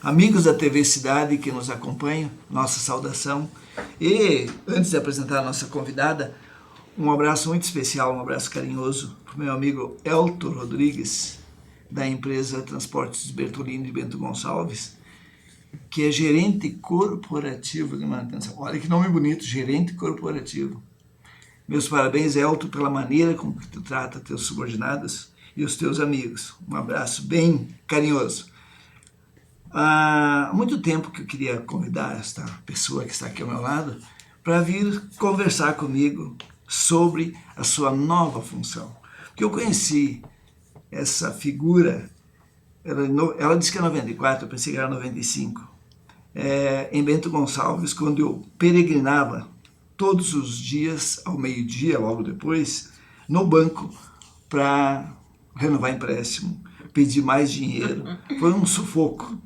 amigos da TV Cidade que nos acompanham, nossa saudação. E, antes de apresentar a nossa convidada, um abraço muito especial, um abraço carinhoso para o meu amigo Elton Rodrigues, da empresa Transportes Bertolini de Bento Gonçalves, que é gerente corporativo de manutenção. Olha que nome bonito, gerente corporativo. Meus parabéns, Elton, pela maneira como tu trata teus subordinados e os teus amigos. Um abraço bem carinhoso. Há muito tempo que eu queria convidar esta pessoa que está aqui ao meu lado para vir conversar comigo sobre a sua nova função. Porque eu conheci essa figura, ela disse que é 94, eu pensei que era 95, em Bento Gonçalves, quando eu peregrinava todos os dias, ao meio-dia, logo depois, no banco para renovar empréstimo, pedir mais dinheiro. Foi um sufoco.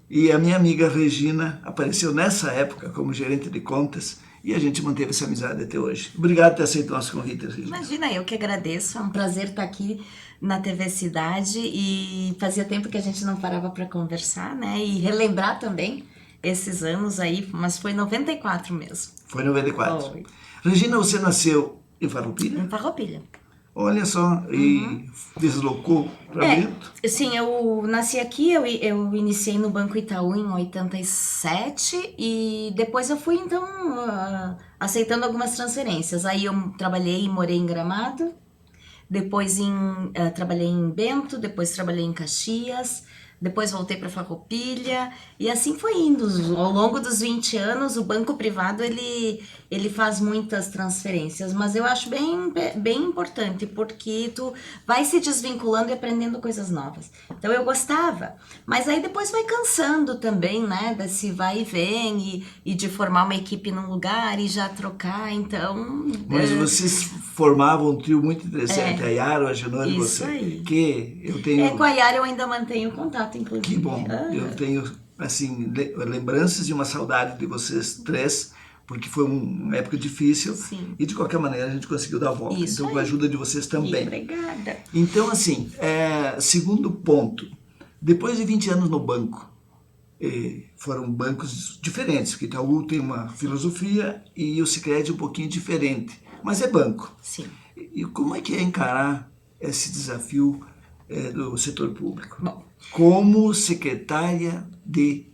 E a minha amiga Regina apareceu nessa época como gerente de contas e a gente manteve essa amizade até hoje. Obrigado por ter aceito o nosso convite, Regina. Imagina, eu que agradeço. É um prazer estar aqui na TV Cidade e fazia tempo que a gente não parava para conversar, né? E relembrar também esses anos aí, mas foi 94 mesmo. Foi 94. Foi. Regina, você nasceu em Farroupilha? Em Farroupilha. Olha só, e deslocou para Bento? Sim, eu nasci aqui, eu iniciei no Banco Itaú em 87 e depois eu fui então aceitando algumas transferências. Aí eu trabalhei e morei em Gramado, depois trabalhei em Bento, depois trabalhei em Caxias, depois voltei para Farroupilha e assim foi indo. Ao longo dos 20 anos, o banco privado ele faz muitas transferências, mas eu acho bem importante porque tu vai se desvinculando e aprendendo coisas novas. Então eu gostava, mas aí depois vai cansando também, né, desse vai e vem e de formar uma equipe num lugar e já trocar, então... Mas vocês formavam um trio muito interessante, a Yara, a Janone e você. Isso aí. Que eu tenho... Com a Yara eu ainda mantenho contato, inclusive. Que bom, eu tenho, assim, lembranças e uma saudade de vocês três, porque foi uma época difícil. Sim. E de qualquer maneira a gente conseguiu dar a volta. Isso então aí. com a ajuda de vocês também. Obrigada. Então assim, segundo ponto, depois de 20 anos no banco, foram bancos diferentes, porque Itaú tem uma filosofia e o Sicredi um pouquinho diferente, mas é banco. Sim. E como é que é encarar esse desafio do setor público? Bom, como secretária de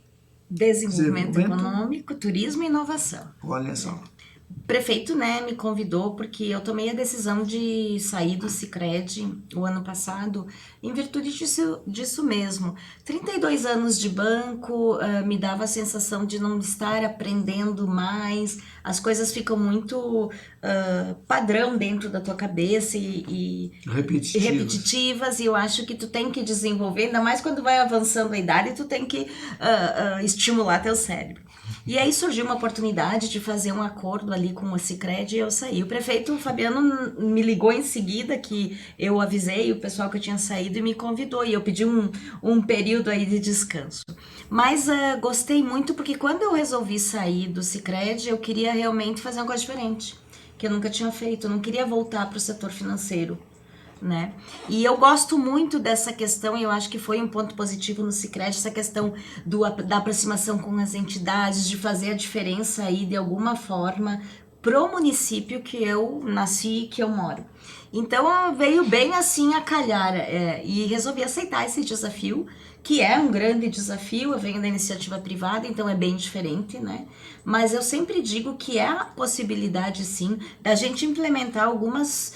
Desenvolvimento Econômico, Turismo e Inovação. Olha só. O prefeito, né, me convidou porque eu tomei a decisão de sair do Sicredi o ano passado em virtude disso mesmo. 32 anos de banco me dava a sensação de não estar aprendendo mais, as coisas ficam muito padrão dentro da tua cabeça e repetitivas, e eu acho que tu tem que desenvolver, ainda mais quando vai avançando a idade, tu tem que estimular teu cérebro. E aí surgiu uma oportunidade de fazer um acordo ali com o Sicredi e eu saí. O prefeito Fabiano me ligou em seguida que eu avisei o pessoal que eu tinha saído e me convidou. E eu pedi um período aí de descanso. Mas gostei muito porque quando eu resolvi sair do Sicredi, eu queria realmente fazer uma coisa diferente, que eu nunca tinha feito. Eu não queria voltar para o setor financeiro, né? E eu gosto muito dessa questão, e eu acho que foi um ponto positivo no Sicredi, essa questão da aproximação com as entidades, de fazer a diferença aí de alguma forma pro município que eu nasci e que eu moro. Então veio bem assim a calhar e resolvi aceitar esse desafio, que é um grande desafio. Eu venho da iniciativa privada, então é bem diferente, né? Mas eu sempre digo que é a possibilidade sim da gente implementar alguns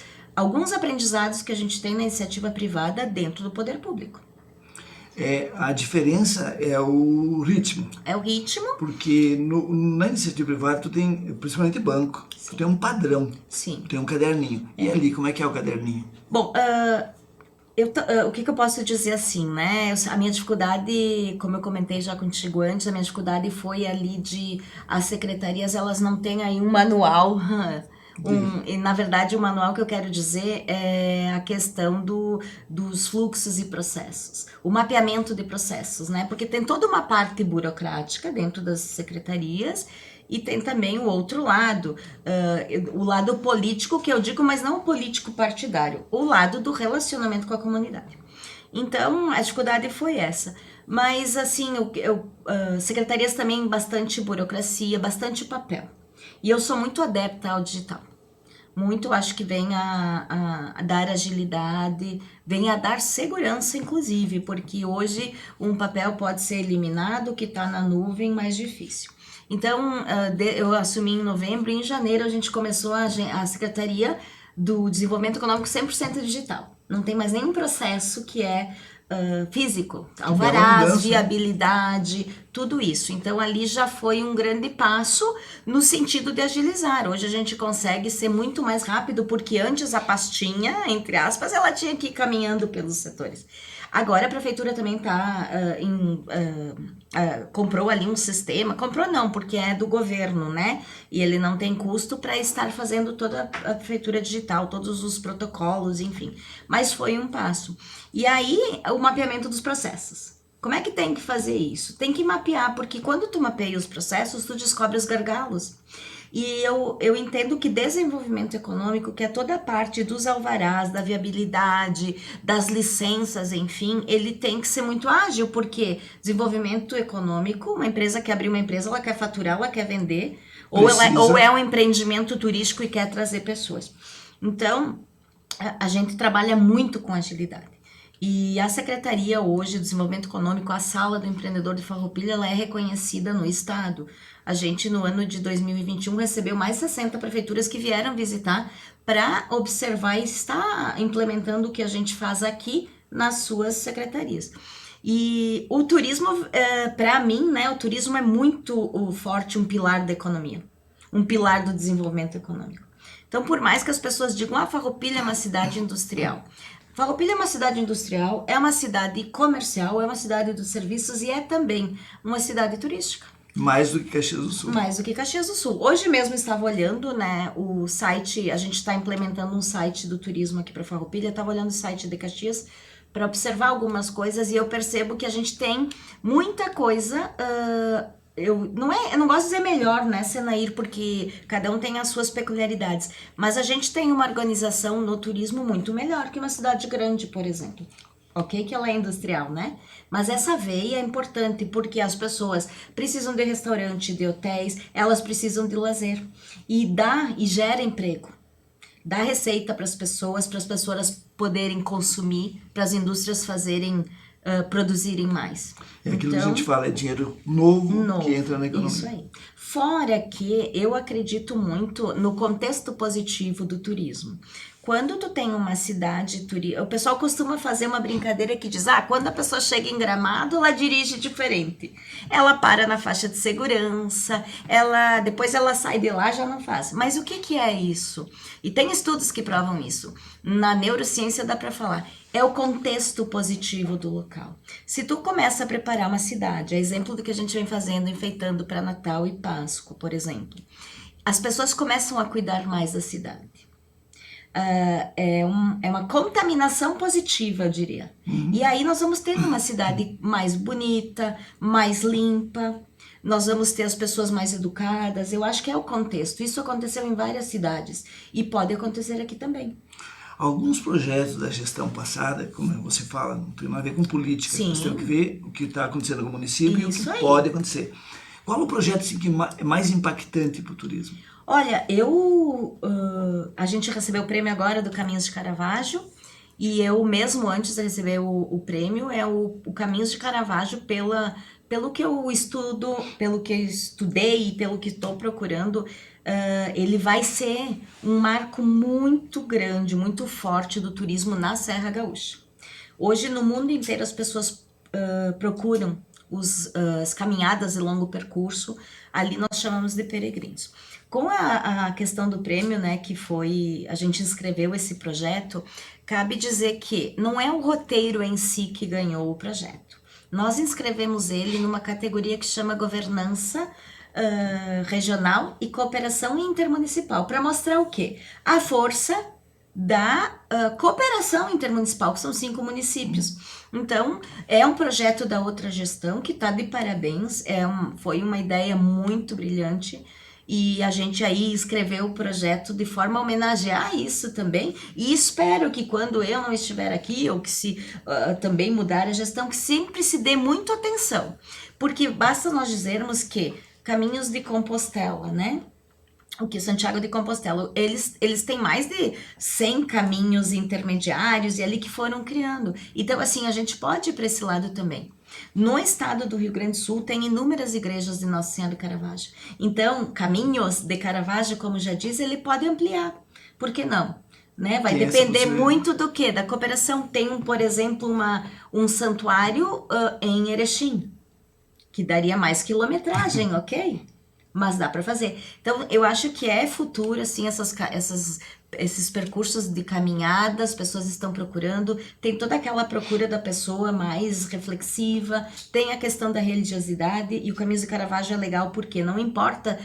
aprendizados que a gente tem na iniciativa privada dentro do poder público. A diferença é o ritmo. É o ritmo. Porque na iniciativa privada tu tem, principalmente banco, tu tem um padrão. Sim. Tu tem um caderninho. E ali, como é que é o caderninho? Bom, o que eu posso dizer assim, né? A minha dificuldade, como eu comentei já contigo antes, a minha dificuldade foi ali as secretarias, elas não têm aí um manual... E na verdade o manual que eu quero dizer é a questão dos fluxos e processos, o mapeamento de processos, né? Porque tem toda uma parte burocrática dentro das secretarias e tem também o outro lado, o lado político que eu digo, mas não o político partidário, o lado do relacionamento com a comunidade. Então a dificuldade foi essa. Mas, assim, secretarias também bastante burocracia, bastante papel. E eu sou muito adepta ao digital. Muito, acho que vem a dar agilidade, vem a dar segurança, inclusive, porque hoje um papel pode ser eliminado, que está na nuvem, mais difícil. Então, eu assumi em novembro, e em janeiro a gente começou a Secretaria do Desenvolvimento Econômico 100% digital. Não tem mais nenhum processo que é físico, alvarás, viabilidade, tudo isso. Então ali já foi um grande passo no sentido de agilizar. Hoje a gente consegue ser muito mais rápido, porque antes a pastinha, entre aspas, ela tinha que ir caminhando pelos setores. Agora a prefeitura também comprou ali um sistema, comprou não, porque é do governo, né? E ele não tem custo para estar fazendo toda a prefeitura digital, todos os protocolos, enfim. Mas foi um passo. E aí, o mapeamento dos processos. Como é que tem que fazer isso? Tem que mapear, porque quando tu mapeia os processos, tu descobre os gargalos. E eu entendo que desenvolvimento econômico, que é toda a parte dos alvarás, da viabilidade, das licenças, enfim, ele tem que ser muito ágil, porque desenvolvimento econômico, uma empresa quer abrir uma empresa, ela quer faturar, ela quer vender, ou é um empreendimento turístico e quer trazer pessoas. Então, a gente trabalha muito com agilidade. E a Secretaria hoje do Desenvolvimento Econômico, a Sala do Empreendedor de Farroupilha, ela é reconhecida no estado. A gente, no ano de 2021, recebeu mais 60 prefeituras que vieram visitar para observar e estar implementando o que a gente faz aqui nas suas secretarias. E o turismo, para mim, né, o turismo é muito forte, um pilar da economia, um pilar do desenvolvimento econômico. Então, por mais que as pessoas digam, Farroupilha é uma cidade industrial. Farroupilha é uma cidade industrial, é uma cidade comercial, é uma cidade dos serviços e é também uma cidade turística. Mais do que Caxias do Sul. Mais do que Caxias do Sul. Hoje mesmo estava olhando, né, o site, a gente está implementando um site do turismo aqui para Farroupilha, estava olhando o site de Caxias para observar algumas coisas e eu percebo que a gente tem muita coisa... Eu não gosto de dizer melhor, né, Senair, porque cada um tem as suas peculiaridades, mas a gente tem uma organização no turismo muito melhor que uma cidade grande, por exemplo. Ok que ela é industrial, né? Mas essa veia é importante porque as pessoas precisam de restaurante, de hotéis, elas precisam de lazer. E gera emprego. Dá receita para as pessoas poderem consumir, para as indústrias produzirem mais. É aquilo que a gente fala, é dinheiro novo que entra na economia. Isso aí. Fora que eu acredito muito no contexto positivo do turismo. Quando tu tem uma cidade turística, o pessoal costuma fazer uma brincadeira que diz, quando a pessoa chega em Gramado, ela dirige diferente. Ela para na faixa de segurança, depois ela sai de lá, já não faz. Mas o que é isso? E tem estudos que provam isso. Na neurociência dá para falar. É o contexto positivo do local. Se tu começa a preparar uma cidade, é exemplo do que a gente vem fazendo, enfeitando para Natal e Páscoa, por exemplo, as pessoas começam a cuidar mais da cidade. É uma contaminação positiva, eu diria. E aí nós vamos ter uma cidade mais bonita, mais limpa, nós vamos ter as pessoas mais educadas. Eu acho que é o contexto. Isso aconteceu em várias cidades e pode acontecer aqui também. Alguns projetos da gestão passada, como você fala, não tem nada a ver com política. Sim. Nós temos que ver o que está acontecendo no município e o que pode acontecer. Qual é o projeto assim, que é mais impactante para o turismo? Olha, a gente recebeu o prêmio agora do Caminhos de Caravaggio e eu mesmo antes de receber o prêmio é o Caminhos de Caravaggio pelo que eu estudo, pelo que eu estudei e pelo que estou procurando. Ele vai ser um marco muito grande, muito forte do turismo na Serra Gaúcha. Hoje, no mundo inteiro, as pessoas procuram as caminhadas de longo percurso, ali nós chamamos de peregrinos. Com a questão do prêmio, né, a gente inscreveu esse projeto, cabe dizer que não é o roteiro em si que ganhou o projeto. Nós inscrevemos ele numa categoria que chama governança regional e cooperação intermunicipal, para mostrar o quê? A força da cooperação intermunicipal, que são 5 municípios. Então, é um projeto da outra gestão que está de parabéns, foi uma ideia muito brilhante e a gente aí escreveu o projeto de forma a homenagear isso também, e espero que quando eu não estiver aqui, ou que se também mudar a gestão, que sempre se dê muito atenção, porque basta nós dizermos que Caminhos de Compostela, né? O que Santiago de Compostela, eles têm mais de 100 caminhos intermediários e ali que foram criando. Então, assim, a gente pode ir para esse lado também. No estado do Rio Grande do Sul tem inúmeras igrejas de Nossa Senhora de Caravaggio. Então, Caminhos de Caravaggio, como já diz, ele pode ampliar. Por que não? Né? Vai depender muito do que? Da cooperação. Tem, por exemplo, um santuário em Erechim, que daria mais quilometragem, ok? Mas dá para fazer. Então, eu acho que é futuro, assim, esses percursos de caminhada, as pessoas estão procurando, tem toda aquela procura da pessoa mais reflexiva, tem a questão da religiosidade, e o Caminhos de Caravaggio é legal porque não importa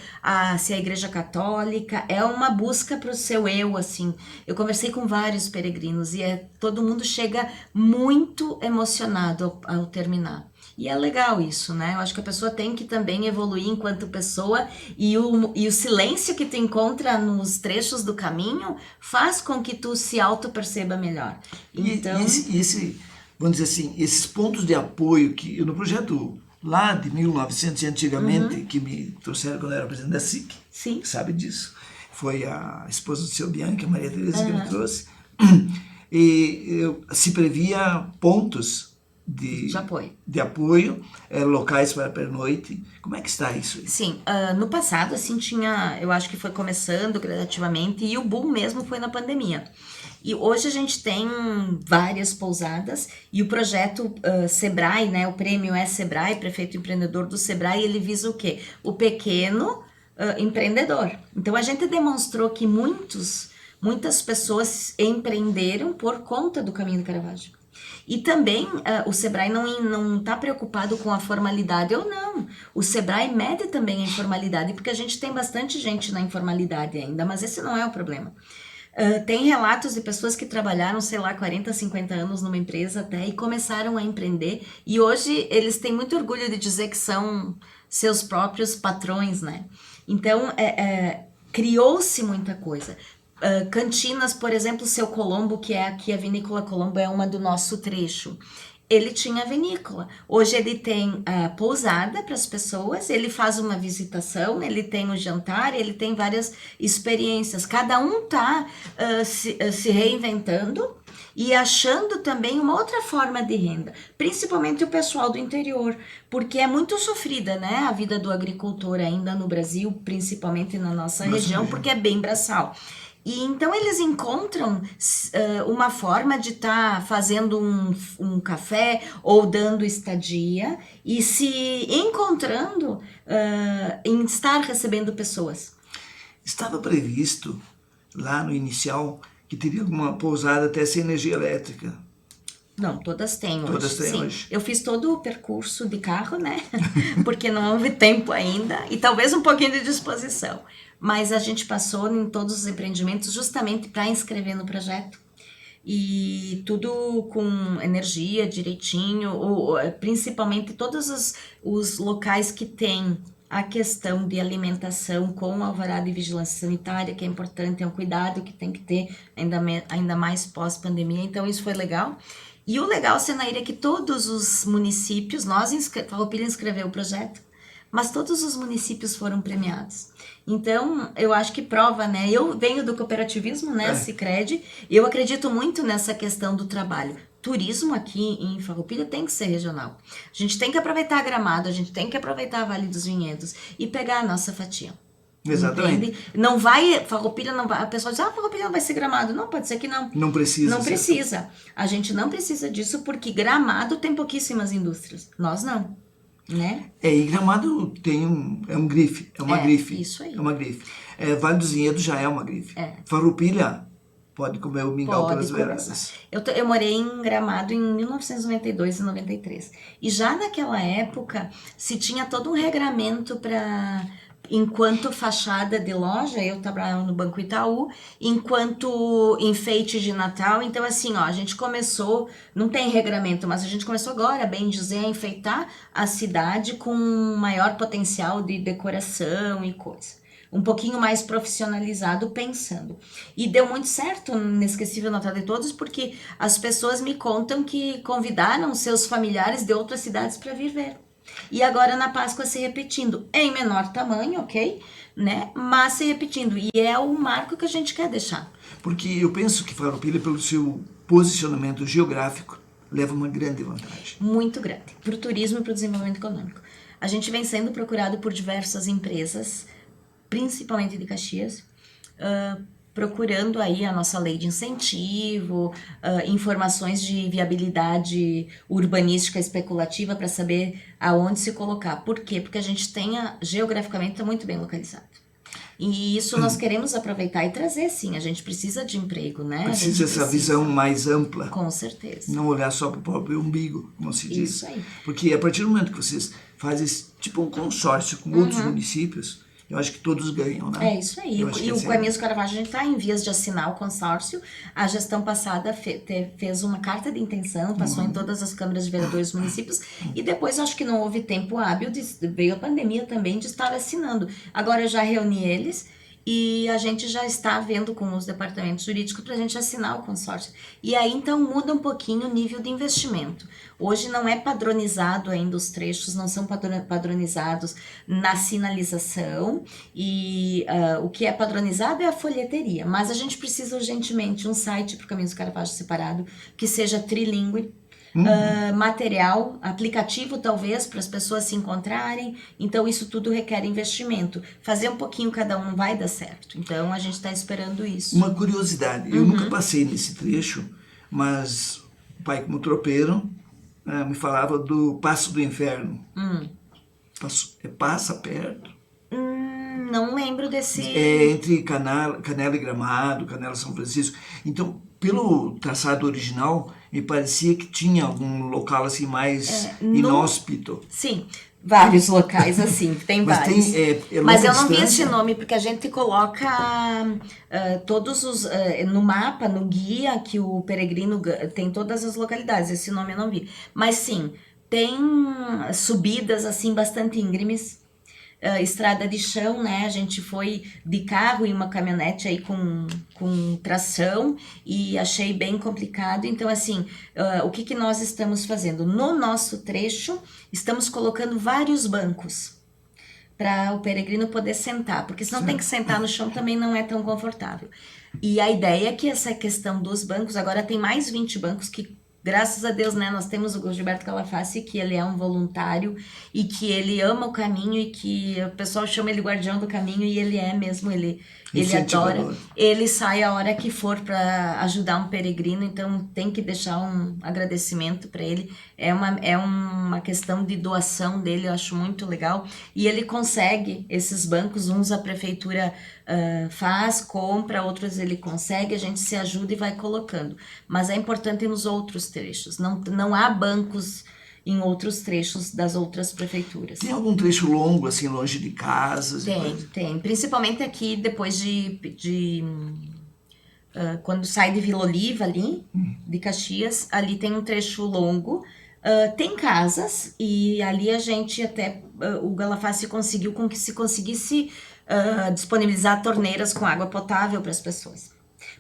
se é a igreja católica, é uma busca para o seu eu, assim. Eu conversei com vários peregrinos e todo mundo chega muito emocionado ao terminar. E é legal isso, né? Eu acho que a pessoa tem que também evoluir enquanto pessoa, e o silêncio que tu encontra nos trechos do caminho faz com que tu se auto-perceba melhor. Então... Vamos dizer assim, esses pontos de apoio que no projeto lá de 1900 antigamente, que me trouxeram quando eu era presidente da SIC, Sim. sabe disso, foi a esposa do seu Bianchi, a Maria Teresa, que me trouxe, e se previa pontos de apoio, locais para pernoite. Como é que está isso aí? Sim, no passado, assim, eu acho que foi começando gradativamente, e o boom mesmo foi na pandemia. E hoje a gente tem várias pousadas, e o projeto Sebrae, né, o prêmio Sebrae, Prefeito Empreendedor do Sebrae, ele visa o quê? O pequeno empreendedor. Então a gente demonstrou que muitas pessoas empreenderam por conta do Caminho do Caravaggio. E também o Sebrae não está preocupado com a formalidade ou não. O Sebrae mede também a informalidade, porque a gente tem bastante gente na informalidade ainda, mas esse não é o problema. Tem relatos de pessoas que trabalharam, sei lá, 40, 50 anos numa empresa até e começaram a empreender, e hoje eles têm muito orgulho de dizer que são seus próprios patrões, né? Então, criou-se muita coisa. Cantinas, por exemplo, Seu Colombo, que é aqui a Vinícola Colombo, é uma do nosso trecho. Ele tinha vinícola. Hoje ele tem pousada para as pessoas, ele faz uma visitação, ele tem o jantar, ele tem várias experiências. Cada um está se reinventando e achando também uma outra forma de renda, principalmente o pessoal do interior, porque é muito sofrida, né, a vida do agricultor ainda no Brasil, principalmente na nossa região, porque é bem braçal. E então eles encontram uma forma de estar fazendo um café ou dando estadia e se encontrando em estar recebendo pessoas. Estava previsto lá no inicial que teria alguma pousada até sem energia elétrica. Não, todas têm hoje. Todas têm Sim. hoje. Eu fiz todo o percurso de carro, né? Porque não houve tempo ainda e talvez um pouquinho de disposição. Mas a gente passou em todos os empreendimentos justamente para inscrever no projeto. E tudo com energia direitinho, principalmente todos os locais que têm a questão de alimentação com alvará de vigilância sanitária, que é importante, é um cuidado que tem que ter, ainda mais pós-pandemia. Então isso foi legal. E o legal, Senaíra, é que todos os municípios, Farroupilha inscreveu o projeto, mas todos os municípios foram premiados. Então, eu acho que prova, né? Eu venho do cooperativismo, né? Sicredi, eu acredito muito nessa questão do trabalho. Turismo aqui em Farroupilha tem que ser regional. A gente tem que aproveitar Gramado, a gente tem que aproveitar a Vale dos Vinhedos e pegar a nossa fatia. Exatamente. Entende? Não vai, Farroupilha não vai, a pessoa diz, Farroupilha não vai ser Gramado. Não, pode ser que não. Não precisa. Não precisa. A gente não precisa disso porque Gramado tem pouquíssimas indústrias. Nós não. Né? E Gramado é um grife, é uma grife. Isso aí. É uma grife. Vale dos Vinhedos já é uma grife. Farroupilha pode comer o mingau pelas beiradas. Eu morei em Gramado em 1992 e 93. E já naquela época se tinha todo um regramento para... Enquanto fachada de loja, eu trabalhava no Banco Itaú, enquanto enfeite de Natal. Então, assim, a gente começou, não tem regramento, mas a gente começou agora, bem dizer, a enfeitar a cidade com maior potencial de decoração e coisa. um pouquinho mais profissionalizado pensando. E deu muito certo, inesquecível Natal de Todos, porque as pessoas me contam que convidaram seus familiares de outras cidades para vir ver. E agora na Páscoa se repetindo, em menor tamanho, ok? Né? Mas se repetindo. E é o marco que a gente quer deixar. Porque eu penso que Farroupilha, pelo seu posicionamento geográfico, leva uma grande vantagem. Muito grande. Para o turismo e para o desenvolvimento econômico. A gente vem sendo procurado por diversas empresas, principalmente de Caxias, procurando aí a nossa lei de incentivo, informações de viabilidade urbanística especulativa para saber aonde se colocar. Por quê? Porque a gente geograficamente está muito bem localizado. E isso nós queremos aproveitar e trazer, sim. A gente precisa de emprego, né? Precisa essa visão mais ampla. Com certeza. Não olhar só para o próprio umbigo, como se diz. Isso aí. Porque a partir do momento que vocês fazem tipo um consórcio com outros municípios, eu acho que todos ganham, né? É isso aí. E o Caminhos do Caravaggio, a gente está em vias de assinar o consórcio. A gestão passada fez uma carta de intenção, passou em todas as câmaras de vereadores dos municípios, e depois acho que não houve tempo hábil, veio a pandemia também, de estar assinando. Agora eu já reuni eles, e a gente já está vendo com os departamentos jurídicos para a gente assinar o consórcio. E aí, então, muda um pouquinho o nível de investimento. Hoje não é padronizado ainda os trechos, não são padronizados na sinalização, e o que é padronizado é a folheteria. Mas a gente precisa urgentemente um site para o Caminhos do Caravaggio separado, que seja trilingüe, material, aplicativo talvez, para as pessoas se encontrarem. Então isso tudo requer investimento. Fazer um pouquinho cada um não vai dar certo. Então a gente está esperando isso. Uma curiosidade, eu nunca passei nesse trecho, mas o pai como tropeiro me falava do Passo do Inferno. Passa perto? Não lembro desse... É entre Canela e Gramado, Canela São Francisco. Então, pelo traçado original, me parecia que tinha algum local assim mais inóspito. Sim, vários locais assim, tem vários. Mas eu não vi esse nome, porque a gente coloca todos os... no mapa, no guia, que o peregrino tem todas as localidades. Esse nome eu não vi. Mas sim, tem subidas assim bastante íngremes. Estrada de chão, né? A gente foi de carro e uma caminhonete aí com tração e achei bem complicado. Então, assim, o que nós estamos fazendo? No nosso trecho, estamos colocando vários bancos para o peregrino poder sentar, porque senão tem que sentar no chão, também não é tão confortável. E a ideia é que essa questão dos bancos, agora tem mais 20 bancos que, graças a Deus, né, nós temos o Gilberto Calafassi, que ele é um voluntário e que ele ama o caminho e que o pessoal chama ele guardião do caminho, e ele é mesmo, ele adora. Ele sai a hora que for para ajudar um peregrino, então tem que deixar um agradecimento para ele. É uma questão de doação dele, eu acho muito legal. E ele consegue esses bancos, uns a prefeitura faz, compra, outros ele consegue, a gente se ajuda e vai colocando. Mas é importante nos outros trechos, não há bancos em outros trechos das outras prefeituras. Tem algum trecho longo, assim, longe de casas? Tem. Principalmente aqui, depois quando sai de Vila Oliva ali, de Caxias, ali tem um trecho longo. Tem casas, e ali a gente até, o Calafassi conseguiu com que se conseguisse disponibilizar torneiras com água potável para as pessoas.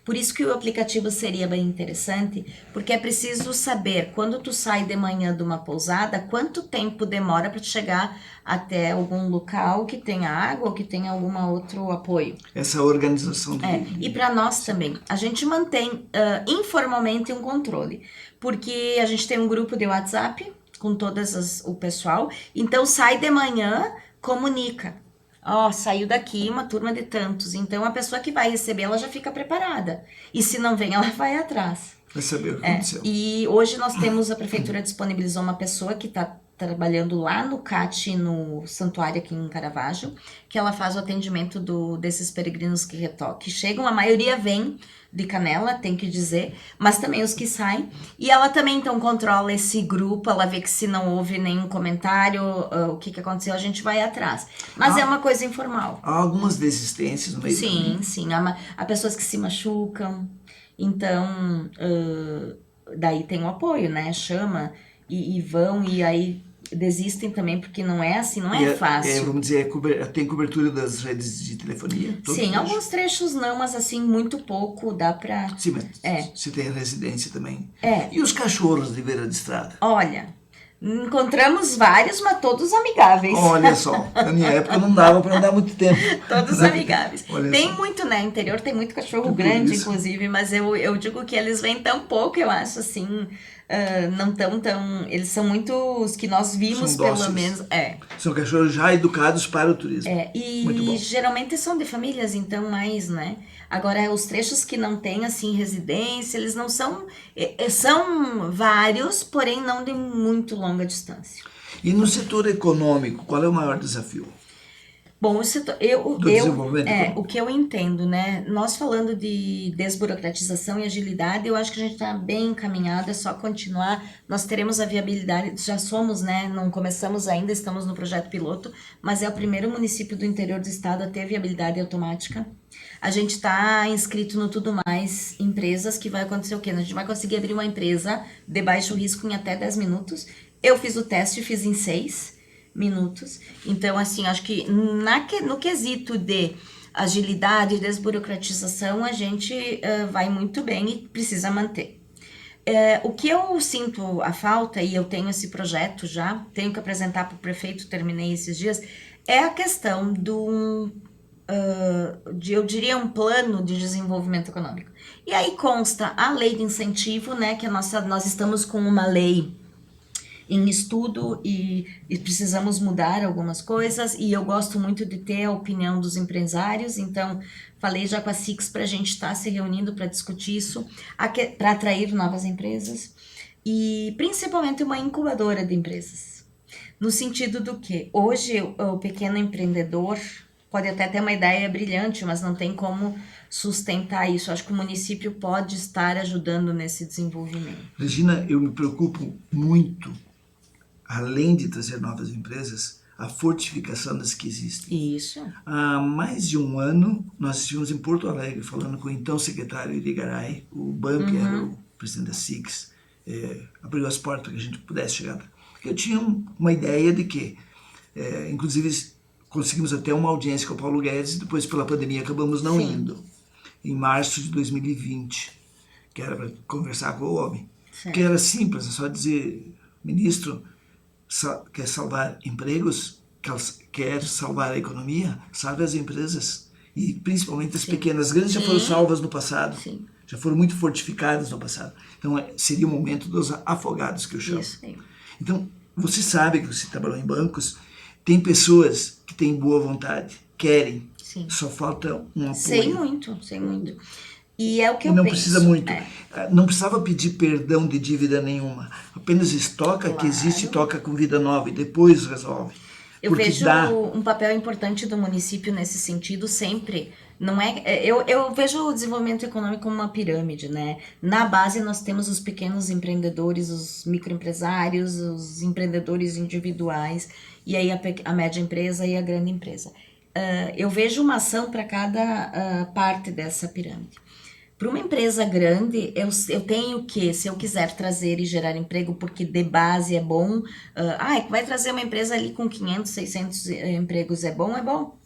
Por isso que o aplicativo seria bem interessante, porque é preciso saber, quando tu sai de manhã de uma pousada, quanto tempo demora para chegar até algum local que tenha água ou que tenha algum outro apoio. Essa organização. E para nós também. A gente mantém informalmente um controle, porque a gente tem um grupo de WhatsApp com o pessoal, então sai de manhã, comunica. Saiu daqui uma turma de tantos. Então, a pessoa que vai receber, ela já fica preparada. E se não vem, ela vai atrás. Vai saber o que aconteceu. E hoje nós temos, a prefeitura disponibilizou uma pessoa que está trabalhando lá no CAT, no santuário aqui em Caravaggio, que ela faz o atendimento desses peregrinos que chegam. A maioria vem de Canela, tem que dizer, mas também os que saem. E ela também, então, controla esse grupo, ela vê que se não houve nenhum comentário, o que aconteceu, a gente vai atrás. Mas é uma coisa informal. Há algumas desistências no meio do caminho. Sim. Há pessoas que se machucam, então, daí tem o apoio, né? Chama e vão, e aí desistem também, porque não é assim, não E é fácil. vamos dizer, tem cobertura das redes de telefonia? Todo Sim, trecho? alguns trechos não, mas assim, muito pouco, dá pra... Sim, mas É. você tem residência também. É. E os cachorros de beira de estrada? Olha, encontramos vários, mas todos amigáveis. Olha só, na minha época não dava para andar muito tempo. Todos amigáveis. Olha Tem só. muito, né? Interior tem muito cachorro Por grande, isso. inclusive, mas eu digo que eles vêm tão pouco, eu acho, assim, não tão... Eles são muito os que nós vimos, São pelo dóceis. menos. São cachorros já educados para o turismo. Muito bom. E geralmente são de famílias, então, mais, né? Agora, os trechos que não têm, assim, residência, eles não são... São vários, porém não de muito longa distância. E no setor econômico, qual é o maior desafio? Bom, o setor, Do desenvolvimento econômico. o que eu entendo, né? Nós falando de desburocratização e agilidade, eu acho que a gente está bem encaminhado, é só continuar. Nós teremos a viabilidade, já somos, né? Não começamos ainda, estamos no projeto piloto, mas é o primeiro município do interior do estado a ter viabilidade automática. A gente está inscrito no Tudo Mais Empresas, que vai acontecer o quê? A gente vai conseguir abrir uma empresa de baixo risco em até 10 minutos. Eu fiz o teste, fiz em 6 minutos. Então, assim, acho que no quesito de agilidade e desburocratização, a gente vai muito bem e precisa manter. O que eu sinto a falta, e eu tenho esse projeto já, tenho que apresentar para o prefeito, terminei esses dias, é a questão eu diria, um plano de desenvolvimento econômico. E aí consta a lei de incentivo, né, que nós estamos com uma lei em estudo e precisamos mudar algumas coisas, e eu gosto muito de ter a opinião dos empresários, então falei já com a Six para a gente estar se reunindo para discutir isso, para atrair novas empresas, e principalmente uma incubadora de empresas, no sentido do que hoje o pequeno empreendedor pode até ter uma ideia brilhante, mas não tem como sustentar isso. Acho que o município pode estar ajudando nesse desenvolvimento. Regina, eu me preocupo muito, além de trazer novas empresas, a fortificação das que existem. Isso. Há mais de um ano, nós estivemos em Porto Alegre falando com o então secretário Irigaray, o Bump era o presidente da SIX, abriu as portas para que a gente pudesse chegar. Eu tinha uma ideia de que, inclusive, conseguimos até uma audiência com o Paulo Guedes, depois pela pandemia acabamos não indo, em março de 2020, que era para conversar com o homem. Certo. Que era simples, é só dizer, ministro, quer salvar empregos, quer salvar a economia, salve as empresas, e principalmente as pequenas. As grandes já foram salvas no passado, já foram muito fortificadas no passado. Então seria o momento dos afogados, que eu chamo. Isso aí. Então, você sabe que você trabalhou em bancos, tem pessoas que têm boa vontade, querem, só falta um apoio. Sei muito. E é o que eu não penso. Precisa muito. Não precisava pedir perdão de dívida nenhuma. Apenas estoca que existe, toca com vida nova e depois resolve. Eu vejo um papel importante do município nesse sentido sempre. Não é, eu vejo o desenvolvimento econômico como uma pirâmide, né? Na base nós temos os pequenos empreendedores, os microempresários, os empreendedores individuais, e aí a média empresa e a grande empresa. Eu vejo uma ação para cada parte dessa pirâmide. Para uma empresa grande, eu tenho que, se eu quiser trazer e gerar emprego, porque de base é bom, vai trazer uma empresa ali com 500, 600 empregos, é bom?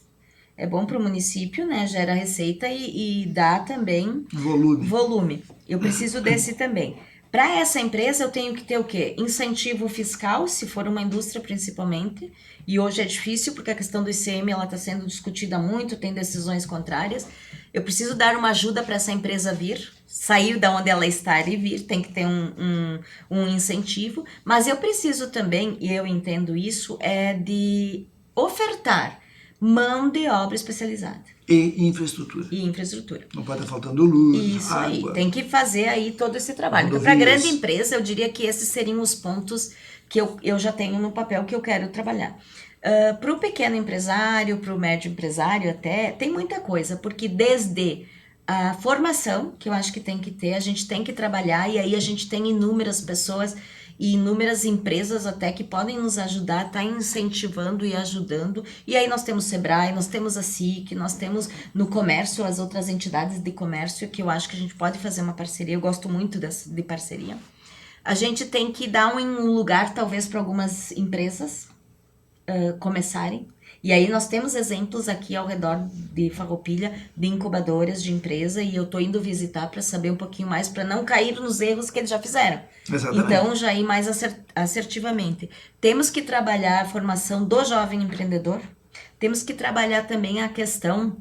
É bom para o município, né? Gera receita e dá também volume. Eu preciso desse também. Para essa empresa, eu tenho que ter o quê? Incentivo fiscal, se for uma indústria principalmente, e hoje é difícil porque a questão do ICM está sendo discutida muito, tem decisões contrárias. Eu preciso dar uma ajuda para essa empresa vir, sair da onde ela está e vir, tem que ter um incentivo, mas eu preciso também, e eu entendo isso, de ofertar mão de obra especializada. E infraestrutura. Não pode estar faltando luz, isso água. Aí, tem que fazer aí todo esse trabalho. Então, para a grande empresa, eu diria que esses seriam os pontos que eu já tenho no papel que eu quero trabalhar. Para o pequeno empresário, para o médio empresário até, tem muita coisa, porque desde a formação, que eu acho que tem que ter, a gente tem que trabalhar, e aí a gente tem inúmeras pessoas e inúmeras empresas até que podem nos ajudar, tá incentivando e ajudando. E aí nós temos o Sebrae, nós temos a SIC, nós temos no comércio as outras entidades de comércio, que eu acho que a gente pode fazer uma parceria, eu gosto muito de parceria. A gente tem que dar um lugar, talvez, para algumas empresas começarem. E aí nós temos exemplos aqui ao redor de Farroupilha, de incubadoras de empresa, e eu tô indo visitar para saber um pouquinho mais, para não cair nos erros que eles já fizeram. Exatamente. Então, já ir mais assertivamente. Temos que trabalhar a formação do jovem empreendedor, temos que trabalhar também a questão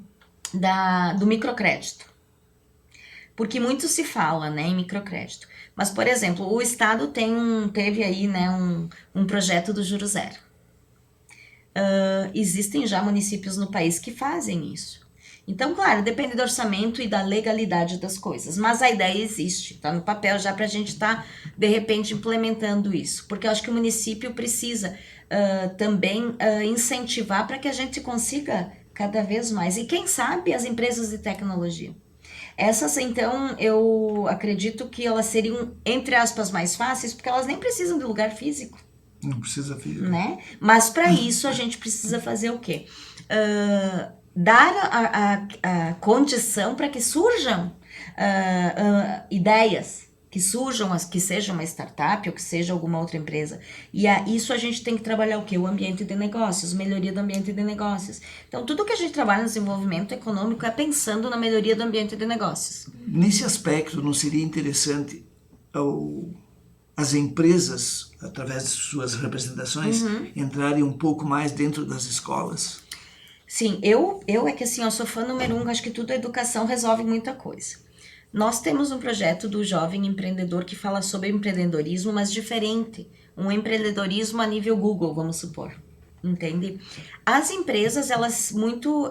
do microcrédito. Porque muito se fala, né, em microcrédito. Mas, por exemplo, o Estado teve aí, né, um projeto do Juro Zero. Existem já municípios no país que fazem isso. Então, claro, depende do orçamento e da legalidade das coisas, mas a ideia existe, tá no papel já para a gente estar, de repente, implementando isso. Porque eu acho que o município precisa também incentivar para que a gente consiga cada vez mais. E quem sabe as empresas de tecnologia. Essas, então, eu acredito que elas seriam, entre aspas, mais fáceis, porque elas nem precisam de lugar físico. Não precisa físico. Né? Mas para isso a gente precisa fazer o quê? Dar a condição para que surjam ideias, que seja uma startup ou que seja alguma outra empresa. E isso a gente tem que trabalhar o quê? O ambiente de negócios, melhoria do ambiente de negócios. Então, tudo que a gente trabalha no desenvolvimento econômico é pensando na melhoria do ambiente de negócios. Nesse aspecto, não seria interessante as empresas, através de suas representações, entrarem um pouco mais dentro das escolas? Sim, eu é que assim, eu sou fã número 1, acho que tudo a educação resolve muita coisa. Nós temos um projeto do Jovem Empreendedor que fala sobre empreendedorismo, mas diferente. Um empreendedorismo a nível Google, vamos supor. Entende? As empresas, elas muito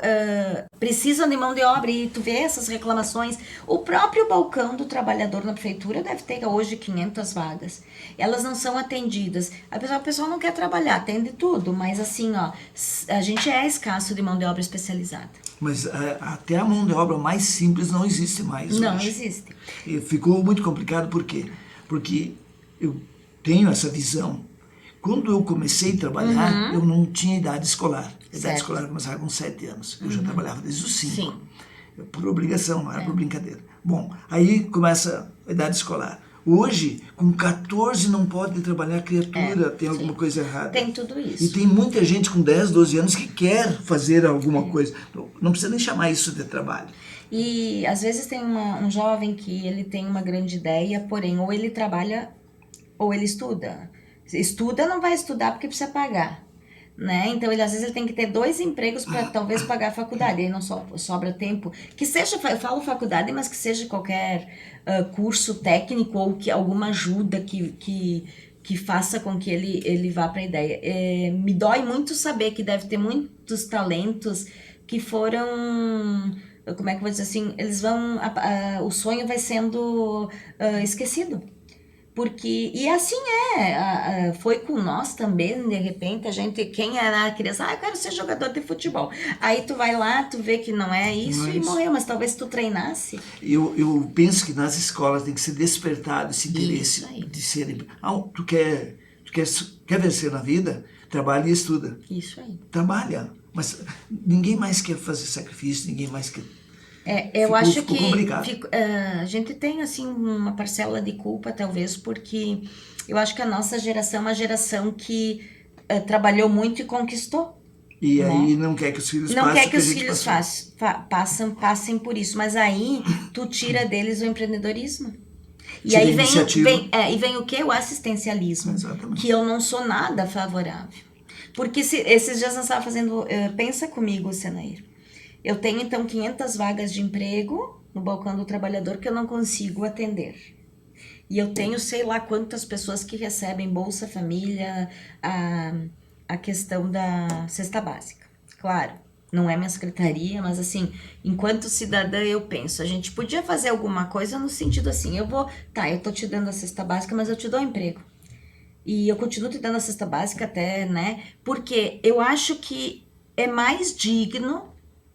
precisam de mão de obra e tu vê essas reclamações. O próprio balcão do trabalhador na prefeitura deve ter hoje 500 vagas. Elas não são atendidas. A pessoa não quer trabalhar, atende tudo, mas assim, ó, a gente é escasso de mão de obra especializada. Mas até a mão de obra mais simples não existe mais. Não hoje. existe. E ficou muito complicado, por quê? Porque eu tenho essa visão. Quando eu comecei a trabalhar, eu não tinha idade escolar. A idade escolar eu começava com 7 anos. Eu já trabalhava desde os 5. Sim. Por obrigação, não era por brincadeira. Bom, aí começa a idade escolar. Hoje, com 14 não pode trabalhar criatura, tem alguma coisa errada. Tem tudo isso. E tem muita gente com 10, 12 anos que quer fazer alguma coisa. Não precisa nem chamar isso de trabalho. E às vezes tem um jovem que ele tem uma grande ideia, porém, ou ele trabalha ou ele estuda. Estuda, não vai estudar porque precisa pagar, né? Então, às vezes ele tem que ter 2 empregos para talvez pagar a faculdade, aí não sobra tempo. Que seja, eu falo faculdade, mas que seja qualquer curso técnico ou que alguma ajuda que faça com que ele vá para a ideia. Me dói muito saber que deve ter muitos talentos que foram... Como é que eu vou dizer assim? Eles vão... o sonho vai sendo esquecido. Porque, e assim foi com nós também, de repente, quem era criança, eu quero ser jogador de futebol. Aí tu vai lá, tu vê que não é isso e morreu, mas talvez tu treinasse. Eu penso que nas escolas tem que ser despertado esse interesse de ser... tu quer vencer na vida? Trabalha e estuda. Isso aí. Trabalha, mas ninguém mais quer fazer sacrifício, ninguém mais quer... eu acho que complicado. A gente tem assim uma parcela de culpa, talvez, porque eu acho que a nossa geração é uma geração que trabalhou muito e conquistou. E né? aí não quer que os filhos não quer que os filhos passem por isso, mas aí tu tira deles o empreendedorismo. E aí vem o quê? O assistencialismo. Exatamente. Que eu não sou nada favorável. Porque esses dias nós estávamos fazendo... pensa comigo, Senair. Eu tenho, então, 500 vagas de emprego no balcão do trabalhador que eu não consigo atender. E eu tenho, sei lá, quantas pessoas que recebem Bolsa Família, a questão da cesta básica. Claro, não é minha secretaria, mas assim, enquanto cidadã eu penso, a gente podia fazer alguma coisa no sentido assim, eu tô te dando a cesta básica, mas eu te dou emprego. E eu continuo te dando a cesta básica até, né? Porque eu acho que é mais digno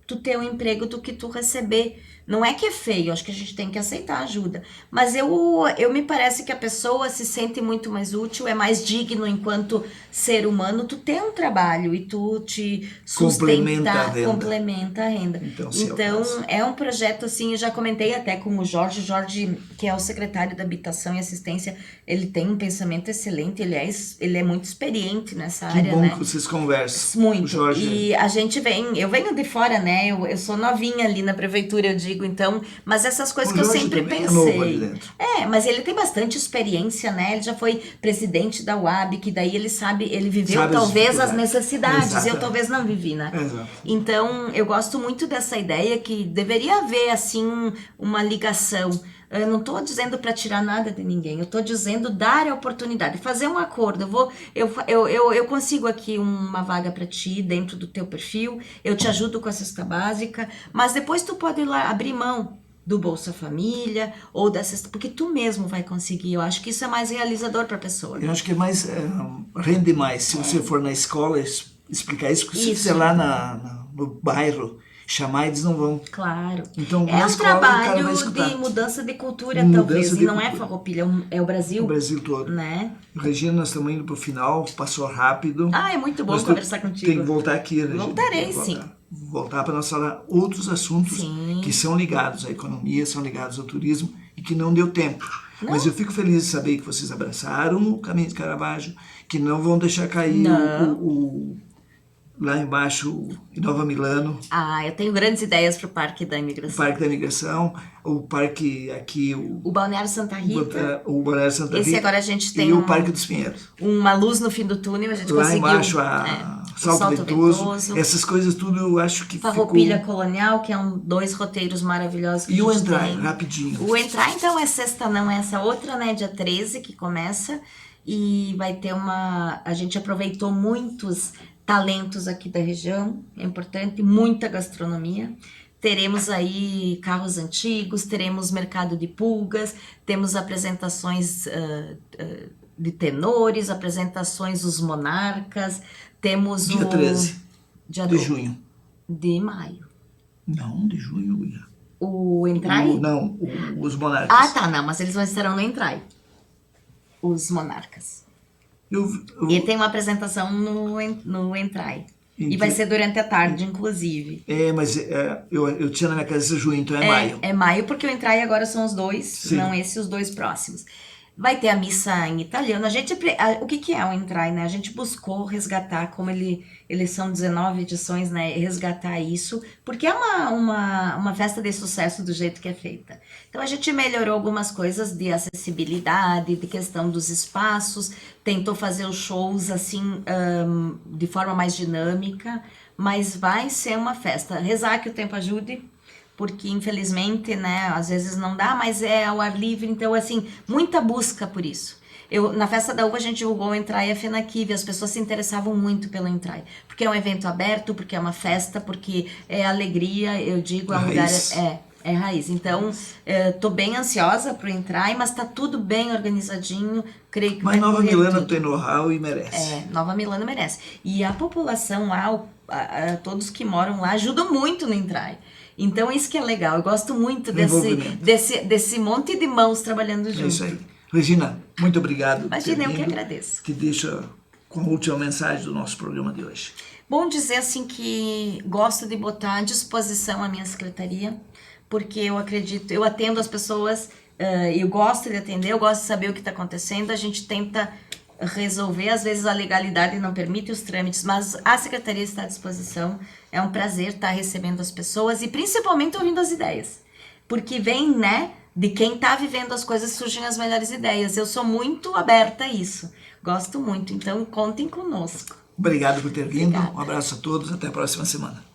tu ter um emprego do que tu receber, Não é que é feio, acho que a gente tem que aceitar ajuda. Mas eu me parece que a pessoa se sente muito mais útil, é mais digno enquanto ser humano, tu ter um trabalho e tu te complementa a renda. Então, É um projeto assim, eu já comentei até com o Jorge, que é o secretário da Habitação e Assistência, ele tem um pensamento excelente, ele é muito experiente nessa área, Que bom, né? que vocês conversam. Muito. O Jorge... E a gente eu venho de fora, né? Eu sou novinha ali na prefeitura, eu digo, então, mas essas coisas que eu sempre pensei. É novo ali dentro. Mas ele tem bastante experiência, né? Ele já foi presidente da UAB, que daí ele viveu talvez as necessidades, Exato. eu talvez não vivi, né? Exato. Então, eu gosto muito dessa ideia que deveria haver, assim, uma ligação. Eu não estou dizendo para tirar nada de ninguém, eu estou dizendo dar a oportunidade, fazer um acordo. Eu consigo aqui uma vaga para ti dentro do teu perfil, eu te ajudo com a cesta básica, mas depois tu pode ir lá abrir mão do Bolsa Família ou da cesta, porque tu mesmo vai conseguir. Eu acho que isso é mais realizador para a pessoa. Eu acho que é mais, rende mais se você for na escola explicar isso, porque se fizer lá no bairro, chamar, eles não vão. Claro. Então, é um trabalho de mudança de cultura, talvez. E não é Farroupilha, é o Brasil. O Brasil todo. Né? Regina, nós estamos indo para o final, passou rápido. É muito bom conversar contigo. Tem que voltar aqui, Regina. Voltarei, sim. Voltar para nós falar outros assuntos que são ligados à economia, são ligados ao turismo e que não deu tempo. Não. Mas eu fico feliz de saber que vocês abraçaram o Caminho de Caravaggio, que não vão deixar cair lá embaixo, em Nova Milano. Eu tenho grandes ideias para o Parque da Imigração. O Parque da Imigração, o Parque aqui... O Balneário Santa Rita. O Balneário Santa Rita. Esse agora a gente tem... E o Parque dos Pinheiros. Uma luz no fim do túnel, a gente lá conseguiu... Lá embaixo, Salto Ventoso. Essas coisas tudo eu acho que Farroupilha Colonial, que é dois roteiros maravilhosos que e o Entrar, rapidinho. O Entrar, então, é sexta, não é essa outra, né? Dia 13 que começa. E vai ter a gente aproveitou muitos talentos aqui da região, é importante, muita gastronomia. Teremos aí carros antigos, teremos mercado de pulgas, temos apresentações de tenores, apresentações dos monarcas, temos dia 13 de junho. De maio. Não, de junho. O Entrai? Os monarcas. Não, mas eles estarão no Entrai. Os monarcas. E tem uma apresentação no Entrai. E vai ser durante a tarde, inclusive. Mas eu tinha na minha cabeça junho, então é maio. É maio, porque o Entrai agora são os dois, não os dois próximos. Vai ter a missa em italiano. O que é o Entrai, né? A gente buscou resgatar, como eles são 19 edições, né? Resgatar isso, porque é uma festa de sucesso do jeito que é feita. Então a gente melhorou algumas coisas de acessibilidade, de questão dos espaços, tentou fazer os shows assim, de forma mais dinâmica, mas vai ser uma festa. Rezar que o tempo ajude, porque infelizmente, né, às vezes não dá, mas é ao ar livre, então assim, muita busca por isso. Na Festa da Uva a gente divulgou o Entrai e a FENAQUIV, as pessoas se interessavam muito pelo Entrai, porque é um evento aberto, porque é uma festa, porque é alegria, eu digo, é um lugar... É raiz. Então, tô bem ansiosa pro Entrai, mas tá tudo bem organizadinho, creio que mas Nova Milano tem know-how e merece. Nova Milano merece. E a população lá, todos que moram lá, ajudam muito no Entrai. Então, isso que é legal. Eu gosto muito desse monte de mãos trabalhando junto. É isso aí. Regina, muito obrigado. Imagina, eu que agradeço. Que deixa com a última mensagem do nosso programa de hoje. Bom dizer assim que gosto de botar à disposição a minha secretaria, porque eu acredito, eu atendo as pessoas, eu gosto de atender, eu gosto de saber o que está acontecendo, a gente tenta resolver, às vezes a legalidade não permite os trâmites, mas a secretaria está à disposição, é um prazer estar recebendo as pessoas e principalmente ouvindo as ideias, porque vem, né, de quem está vivendo as coisas surgem as melhores ideias, eu sou muito aberta a isso, gosto muito, então contem conosco. Obrigado por ter vindo, um abraço a todos, até a próxima semana.